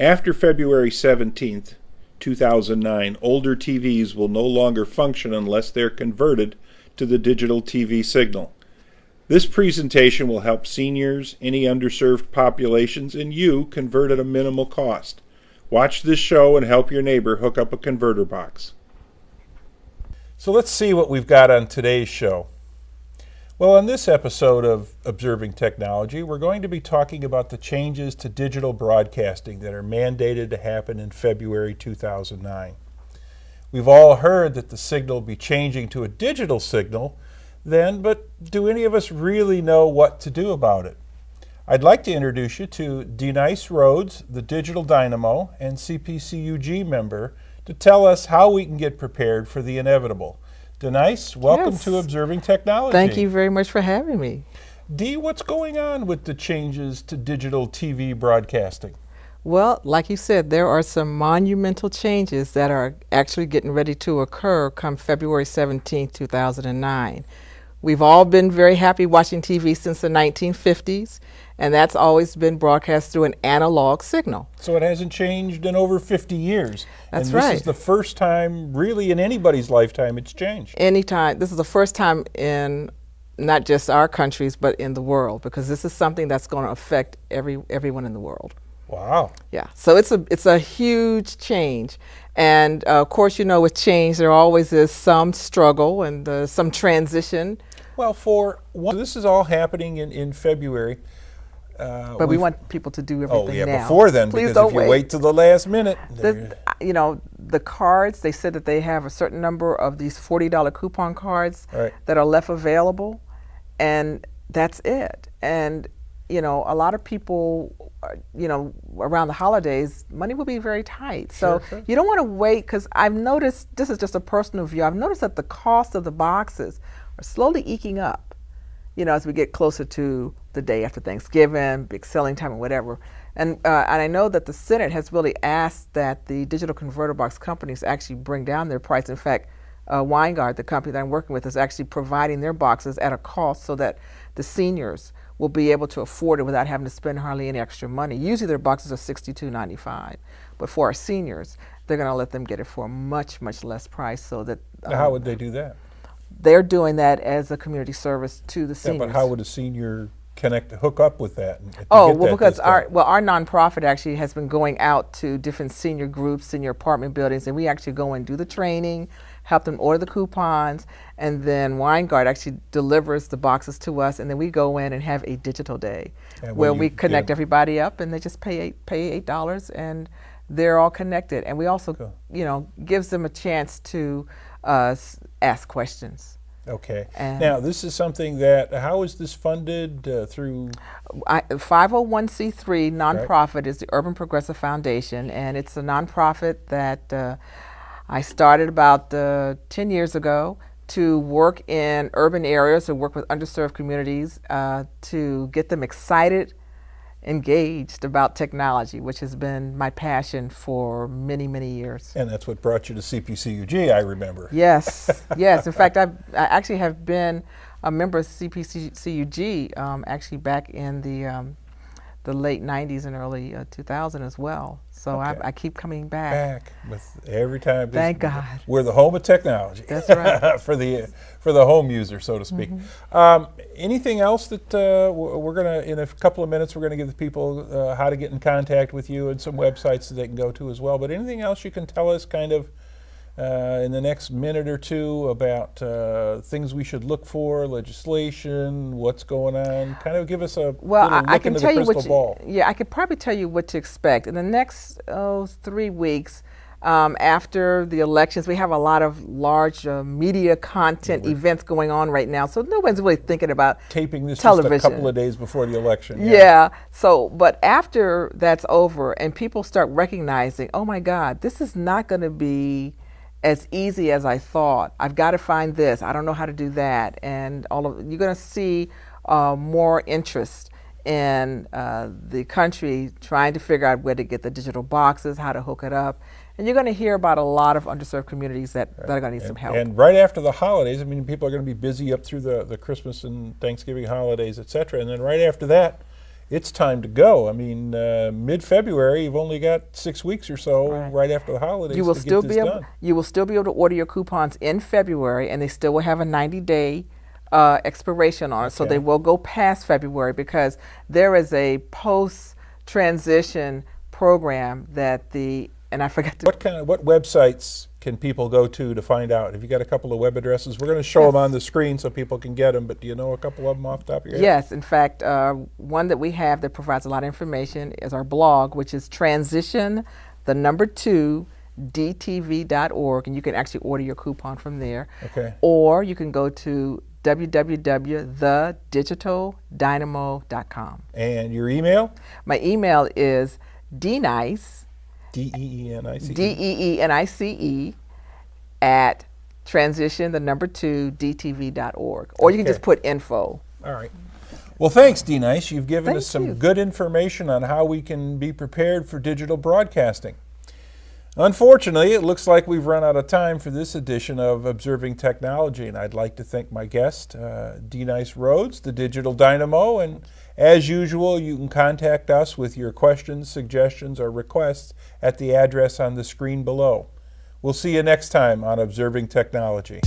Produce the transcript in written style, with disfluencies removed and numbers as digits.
After February 17th, 2009, older TVs will no longer function unless they're converted to the digital TV signal. This presentation will help seniors, any underserved populations, and you convert at a minimal cost. Watch this show and help your neighbor hook up a converter box. So let's see what we've got on today's show. Well, on this episode of Observing Technology, we're going to be talking about the changes to digital broadcasting that are mandated to happen in February 2009. We've all heard that the signal will be changing to a digital signal then, but do any of us really know what to do about it? I'd like to introduce you to Deenice Rhodes, the Digital Dynamo and CPCUG member, to tell us how we can get prepared for the inevitable. Deenice, welcome to Observing Technology. Thank you very much for having me. Dee, what's going on with the changes to digital TV broadcasting? Well, like you said, there are some monumental changes that are actually getting ready to occur come February 17, 2009. We've all been very happy watching TV since the 1950s, and that's always been broadcast through an analog signal. So it hasn't changed in over 50 years. That's and right. This is the first time, really, in anybody's lifetime it's changed. Anytime. This is the first time in not just our countries, but in the world, because this is something that's going to affect everyone in the world. Wow. Yeah, so it's a huge change. And of course, you know, with change, there always is some struggle and some transition. Well, this is all happening in February. But we want people to do everything now. Before then, Please because don't if you wait till the last minute. You know, the cards, they said that they have a certain number of these $40 coupon cards that are left available, and that's it. And, you know, a lot of people, you know, around the holidays, money will be very tight. So you don't want to wait, because I've noticed, this is just a personal view, I've noticed that the cost of the boxes are slowly eking up, you know, as we get closer to the day after Thanksgiving, big selling time, or whatever. And I know that the Senate has really asked that the digital converter box companies actually bring down their price. In fact, Weingart, the company that I'm working with, is actually providing their boxes at a cost so that the seniors will be able to afford it without having to spend hardly any extra money. Usually their boxes are $62.95, but for our seniors, they're going to let them get it for a much, much less price. So that how would they do that? They're doing that as a community service to the seniors. Yeah, but how would a senior hook up with that? Because our nonprofit actually has been going out to different senior groups, senior apartment buildings, and we actually go and do the training, help them order the coupons, and then Weingart actually delivers the boxes to us, and then we go in and have a digital day where we connect everybody up, and they just pay $8, and they're all connected. And we also, you know, gives them a chance to ask questions. Okay. Now, this is something that, how is this funded through? 501c3 nonprofit is the Urban Progressive Foundation, and it's a nonprofit that I started about 10 years ago to work in urban areas, to work with underserved communities, to get them excited, engaged about technology, which has been my passion for many, many years. And that's what brought you to CPCUG, I remember. Yes, yes. In fact, I actually have been a member of CPCUG actually back in the late 90s and early 2000 as well. So I keep coming back. With every time. Thank God. We're the home of technology. That's right. for the home user, so to speak. Anything else that we're going to, in a couple of minutes, we're going to give the people how to get in contact with you and some websites that they can go to as well. But anything else you can tell us kind of in the next minute or two about things we should look for, legislation, what's going on? Kind of give us a little look into the crystal ball. I could probably tell you what to expect. In the next 3 weeks, after the elections, we have a lot of large media content events going on right now, so no one's really thinking about taping this television. Just a couple of days before the election. So, but after that's over and people start recognizing, oh my God, this is not going to be as easy as I thought. I've got to find this. I don't know how to do that. And you're going to see more interest in the country trying to figure out where to get the digital boxes, how to hook it up. And you're going to hear about a lot of underserved communities that are going to need some help. And right after the holidays, I mean, people are going to be busy up through the Christmas and Thanksgiving holidays, et cetera. And then right after that it's time to go. I mean, mid-February, you've only got 6 weeks or so right after the holidays you will to still get this be able, done. You will still be able to order your coupons in February, and they still will have a 90-day expiration on it. So they will go past February, because there is a post-transition program that and I forgot to. What websites can people go to find out? Have you got a couple of web addresses? We're going to show them on the screen so people can get them, but do you know a couple of them off the top of your head? Yes, in fact, one that we have that provides a lot of information is our blog, which is transition2DTV.org, and you can actually order your coupon from there. Okay. Or you can go to www.thediginaldynamo.com. And your email? My email is Deenice, Deenice, Deenice at transition2DTV.org. Or you can just put info. All right. Well, thanks, Deenice. You've given us some you. good information on how we can be prepared for digital broadcasting. Unfortunately, it looks like we've run out of time for this edition of Observing Technology, and I'd like to thank my guest, Deenice Rhodes, the Digital Dynamo, and as usual, you can contact us with your questions, suggestions, or requests at the address on the screen below. We'll see you next time on Observing Technology.